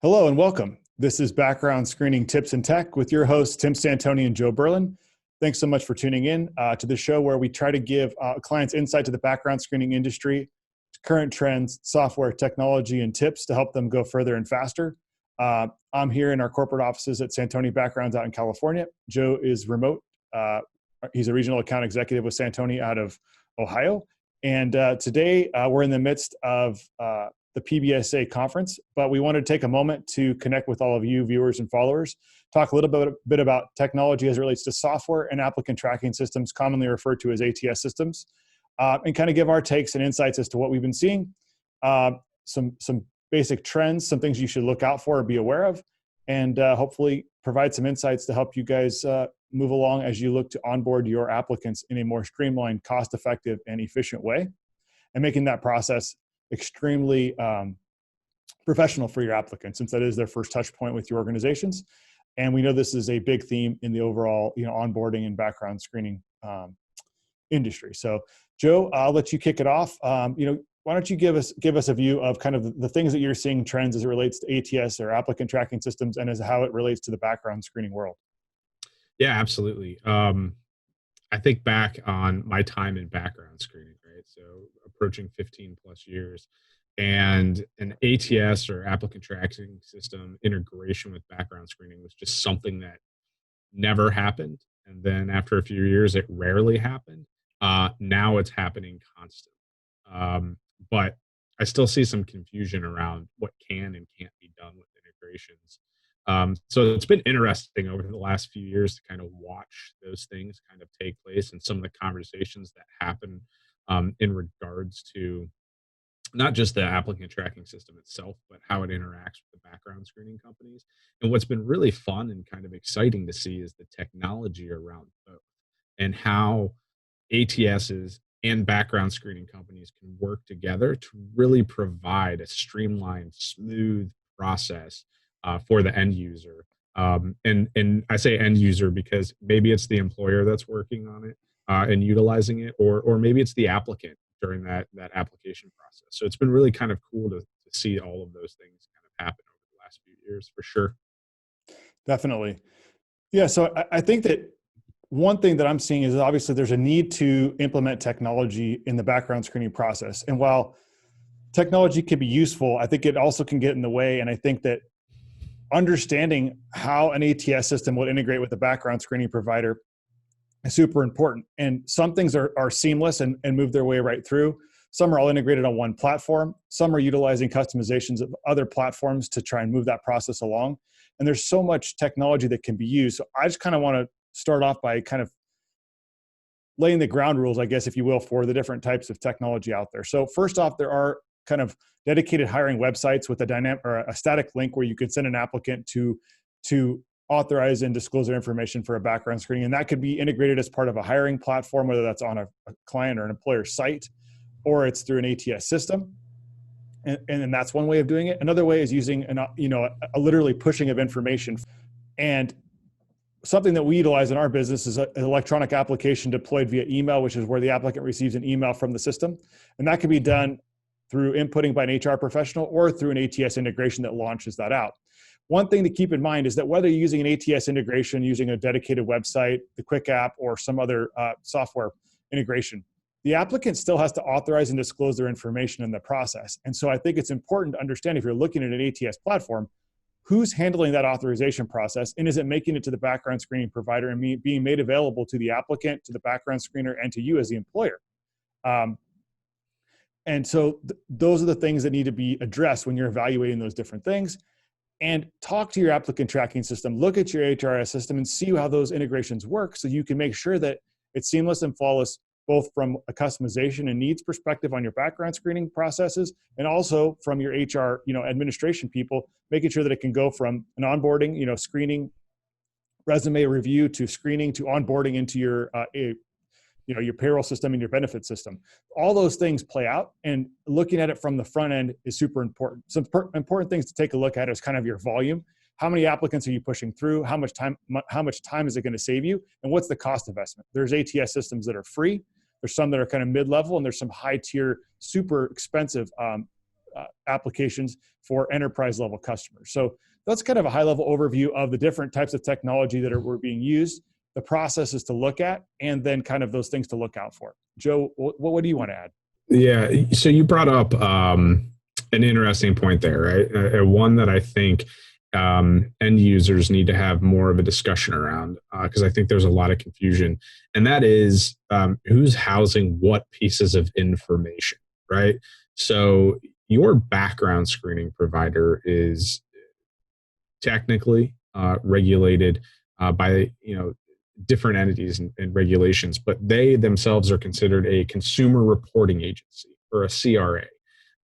Hello and welcome. This is Background Screening Tips and Tech with your hosts, Tim Santoni and Joe Buerlen. Thanks so much for tuning in to the show where we try to give clients insight to the background screening industry, current trends, software, technology, and tips to help them go further and faster. I'm here in our corporate offices at Santoni Backgrounds out in California. Joe is remote. He's a regional account executive with Santoni out of Ohio. And today we're in the midst of the PBSA conference, but we wanted to take a moment to connect with all of you viewers and followers, talk a little bit about technology as it relates to software and applicant tracking systems, commonly referred to as ATS systems, and kind of give our takes and insights as to what we've been seeing, some basic trends, some things you should look out for or be aware of, and hopefully provide some insights to help you guys move along as you look to onboard your applicants in a more streamlined, cost-effective, and efficient way, and making that process extremely professional for your applicants, since that is their first touch point with your organizations. And we know this is a big theme in the overall, onboarding and background screening industry. So, Joe, I'll let you kick it off. Why don't you give us a view of kind of the things that you're seeing trends as it relates to ATS or applicant tracking systems, and as how it relates to the background screening world? Yeah, absolutely. I think back on my time in background screening, right? So approaching 15 plus years, and an ATS or applicant tracking system integration with background screening was just something that never happened. And then after a few years, it rarely happened. Now it's happening constantly. But I still see some confusion around what can and can't be done with integrations. So it's been interesting over the last few years to kind of watch those things kind of take place, and some of the conversations that happen in regards to not just the applicant tracking system itself, but how it interacts with the background screening companies. And what's been really fun and kind of exciting to see is the technology around both, and how ATSs and background screening companies can work together to really provide a streamlined, smooth process for the end user. And I say end user because maybe it's the employer that's working on it and utilizing it, or maybe it's the applicant during that application process. So it's been really kind of cool to see all of those things kind of happen over the last few years, for sure. Definitely. Yeah, so I think that one thing that I'm seeing is obviously there's a need to implement technology in the background screening process. And while technology can be useful, I think it also can get in the way. And I think that understanding how an ATS system will integrate with the background screening provider is super important. And some things are seamless and move their way right through. Some are all integrated on one platform. Some are utilizing customizations of other platforms to try and move that process along. And there's so much technology that can be used. So I just kind of want to start off by kind of laying the ground rules, I guess, if you will, for the different types of technology out there. So first off, there are kind of dedicated hiring websites with a dynamic or a static link where you could send an applicant to authorize and disclose their information for a background screening. And that could be integrated as part of a hiring platform, whether that's on a client or an employer site, or it's through an ATS system. And that's one way of doing it. Another way is using a literally pushing of information. And something that we utilize in our business is an electronic application deployed via email, which is where the applicant receives an email from the system. And that can be done through inputting by an HR professional or through an ATS integration that launches that out. One thing to keep in mind is that whether you're using an ATS integration, using a dedicated website, the Quick App, or some other software integration, the applicant still has to authorize and disclose their information in the process. And so I think it's important to understand, if you're looking at an ATS platform, who's handling that authorization process, and is it making it to the background screening provider and being made available to the applicant, to the background screener, and to you as the employer? And so those are the things that need to be addressed when you're evaluating those different things. And talk to your applicant tracking system, look at your HRS system, and see how those integrations work, so you can make sure that it's seamless and flawless, both from a customization and needs perspective on your background screening processes, and also from your HR, administration people, making sure that it can go from an onboarding, screening, resume review, to screening, to onboarding into your your payroll system and your benefit system. All those things play out, and looking at it from the front end is super important. Some important things to take a look at is kind of your volume. How many applicants are you pushing through? How much time is it going to save you? And what's the cost investment? There's ATS systems that are free. There's some that are kind of mid-level, and there's some high-tier, super expensive applications for enterprise level customers. So that's kind of a high level overview of the different types of technology that were being used, the processes to look at, and then kind of those things to look out for. Joe, what do you want to add? Yeah. So you brought up an interesting point there, right? One that I think end users need to have more of a discussion around, because I think there's a lot of confusion, and that is who's housing what pieces of information, right? So your background screening provider is technically regulated by different entities and regulations, but they themselves are considered a consumer reporting agency or a CRA.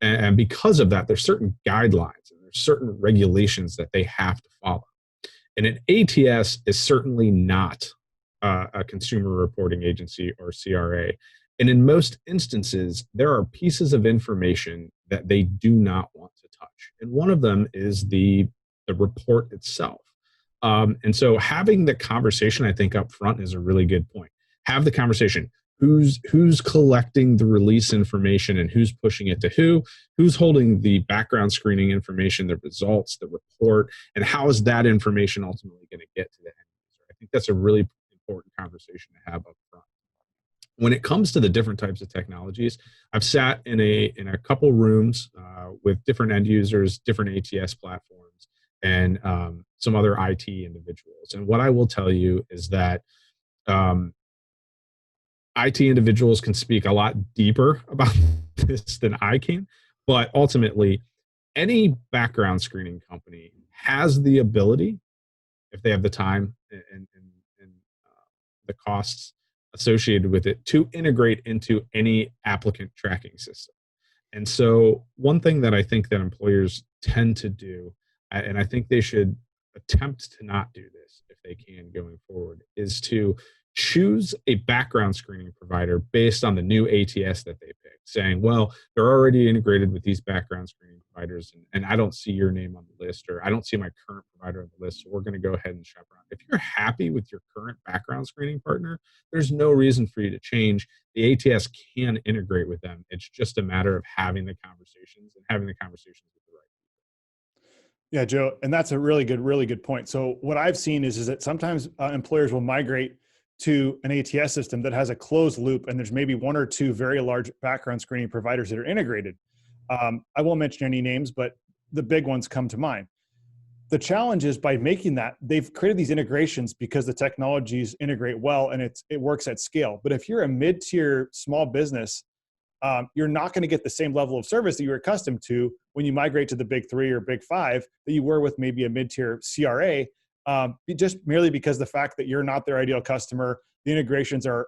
And because of that, there's certain guidelines and there's certain regulations that they have to follow. And an ATS is certainly not a consumer reporting agency or CRA. And in most instances, there are pieces of information that they do not want to touch. And one of them is the report itself. And so having the conversation, I think, up front is a really good point. Have the conversation. Who's collecting the release information and who's pushing it to who's holding the background screening information, the results, the report, and how is that information ultimately going to get to the end user? I think that's a really important conversation to have up front. When it comes to the different types of technologies, I've sat in a couple rooms with different end users, different ATS platforms, and some other IT individuals. And what I will tell you is that IT individuals can speak a lot deeper about this than I can, but ultimately, any background screening company has the ability, if they have the time and the costs associated with it, to integrate into any applicant tracking system. And so one thing that I think that employers tend to do, and I think they should attempt to not do this if they can going forward, is to choose a background screening provider based on the new ATS that they picked, saying, well, they're already integrated with these background screening providers, and I don't see your name on the list, or I don't see my current provider on the list, so we're going to go ahead and shop around. If you're happy with your current background screening partner, there's no reason for you to change. The ATS can integrate with them. It's just a matter of having the conversations with the right people. Yeah, Joe, and that's a really good point. So what I've seen is that sometimes employers will migrate to an ATS system that has a closed loop, and there's maybe one or two very large background screening providers that are integrated. I won't mention any names, but the big ones come to mind. The challenge is, by making that, they've created these integrations because the technologies integrate well and it works at scale. But if you're a mid-tier small business, you're not going to get the same level of service that you're accustomed to when you migrate to the big three or big five that you were with maybe a mid-tier CRA, just merely because the fact that you're not their ideal customer. The integrations are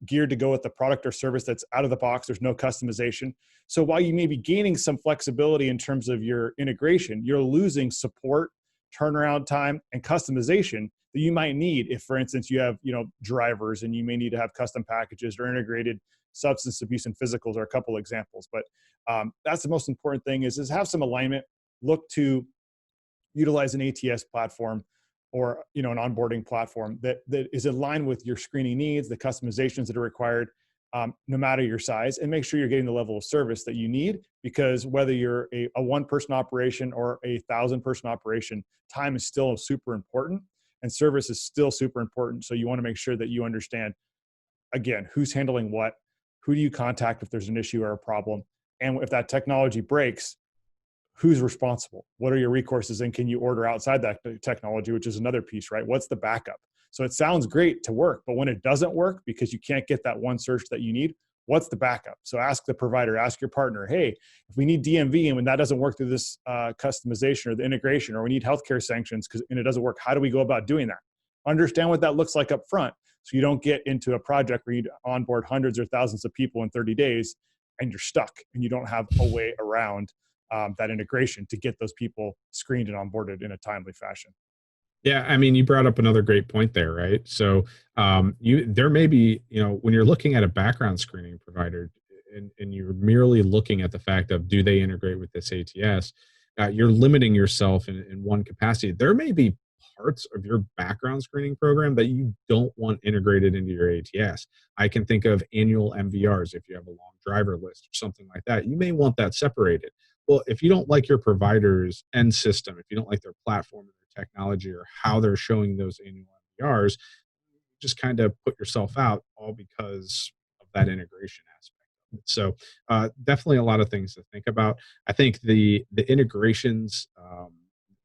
geared to go with the product or service that's out of the box. There's no customization. So while you may be gaining some flexibility in terms of your integration, you're losing support, turnaround time, and customization that you might need if, for instance, you have drivers and you may need to have custom packages or integrated substance abuse and physicals are a couple examples. But that's the most important thing is have some alignment. Look to utilize an ATS platform or an onboarding platform that is in line with your screening needs, the customizations that are required, no matter your size, and make sure you're getting the level of service that you need, because whether you're a one-person operation or a 1,000-person operation, time is still super important and service is still super important. So you want to make sure that you understand, again, who's handling what, who do you contact if there's an issue or a problem, and if that technology breaks, who's responsible? What are your recourses? And can you order outside that technology, which is another piece, right? What's the backup? So it sounds great to work, but when it doesn't work because you can't get that one search that you need, what's the backup? So ask the provider, ask your partner, hey, if we need DMV and when that doesn't work through this customization or the integration, or we need healthcare sanctions and it doesn't work, how do we go about doing that? Understand what that looks like up front, so you don't get into a project where you onboard hundreds or thousands of people in 30 days and you're stuck and you don't have a way around that integration to get those people screened and onboarded in a timely fashion. Yeah, I mean, you brought up another great point there, right? So there may be, when you're looking at a background screening provider and you're merely looking at the fact of, do they integrate with this ATS, you're limiting yourself in one capacity. There may be parts of your background screening program that you don't want integrated into your ATS. I can think of annual MVRs. If you have a long driver list or something like that, you may want that separated. Well, if you don't like your provider's end system, if you don't like their platform or their technology or how they're showing those annual MVRs, just kind of put yourself out all because of that integration aspect. So definitely a lot of things to think about. I think the integrations,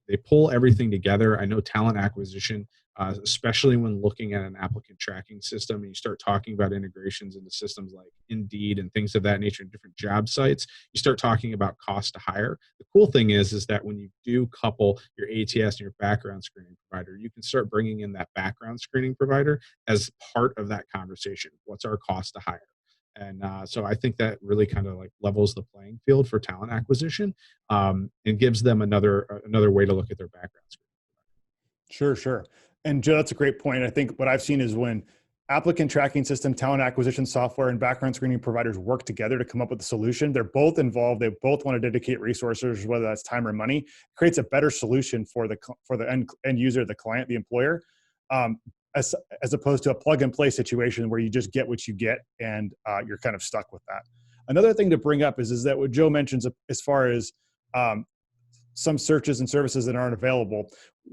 they pull everything together. I know talent acquisition, especially when looking at an applicant tracking system, and you start talking about integrations into systems like Indeed and things of that nature, different job sites, you start talking about cost to hire. The cool thing is that when you do couple your ATS and your background screening provider, you can start bringing in that background screening provider as part of that conversation. What's our cost to hire? And so I think that really kind of like levels the playing field for talent acquisition, and gives them another way to look at their background screen. Sure, sure. And Joe, that's a great point. I think what I've seen is when applicant tracking system, talent acquisition software, and background screening providers work together to come up with a solution, they're both involved. They both want to dedicate resources, whether that's time or money. It creates a better solution for the end user, the client, the employer, as opposed to a plug and play situation where you just get what you get and you're kind of stuck with that. Another thing to bring up is that what Joe mentions as far as some searches and services that aren't available.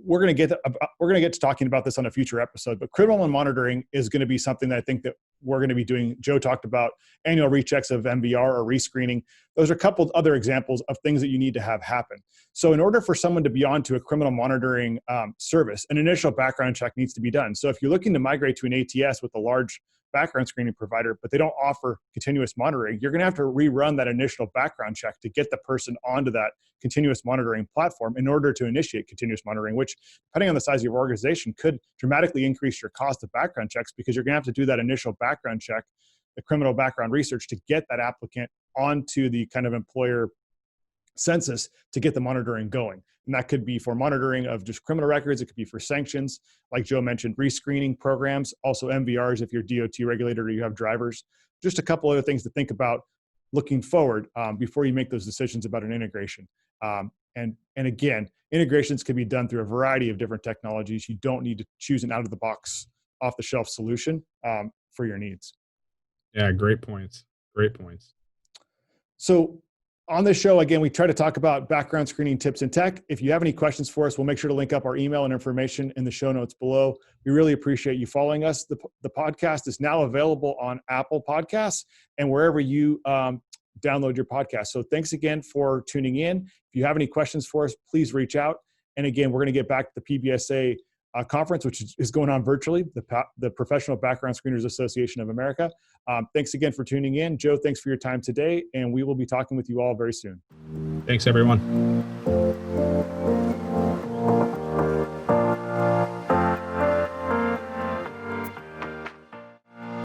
We're going to get to talking about this on a future episode, but criminal monitoring is going to be something that I think that we're going to be doing. Joe talked about annual rechecks of MVR or rescreening. Those are a couple of other examples of things that you need to have happen. So in order for someone to be onto a criminal monitoring service, an initial background check needs to be done. So if you're looking to migrate to an ATS with a large background screening provider, but they don't offer continuous monitoring, you're going to have to rerun that initial background check to get the person onto that continuous monitoring platform in order to initiate continuous monitoring, which, depending on the size of your organization, could dramatically increase your cost of background checks because you're going to have to do that initial background check, the criminal background research, to get that applicant onto the kind of employer census to get the monitoring going. And that could be for monitoring of just criminal records. It could be for sanctions, like Joe mentioned, rescreening programs, also MVRs if you're DOT regulated or you have drivers. Just a couple other things to think about looking forward before you make those decisions about an integration. And again, integrations can be done through a variety of different technologies. You don't need to choose an out-of-the-box, off-the-shelf solution for your needs. Yeah, great points. Great points. So on this show, again, we try to talk about background screening tips and tech. If you have any questions for us, we'll make sure to link up our email and information in the show notes below. We really appreciate you following us. The podcast is now available on Apple Podcasts and wherever you download your podcast. So thanks again for tuning in. If you have any questions for us, please reach out. And again, we're going to get back to the PBSA conference, which is going on virtually, the Professional Background Screeners Association of America. Thanks again for tuning in. Joe, thanks for your time today, and we will be talking with you all very soon. Thanks, everyone.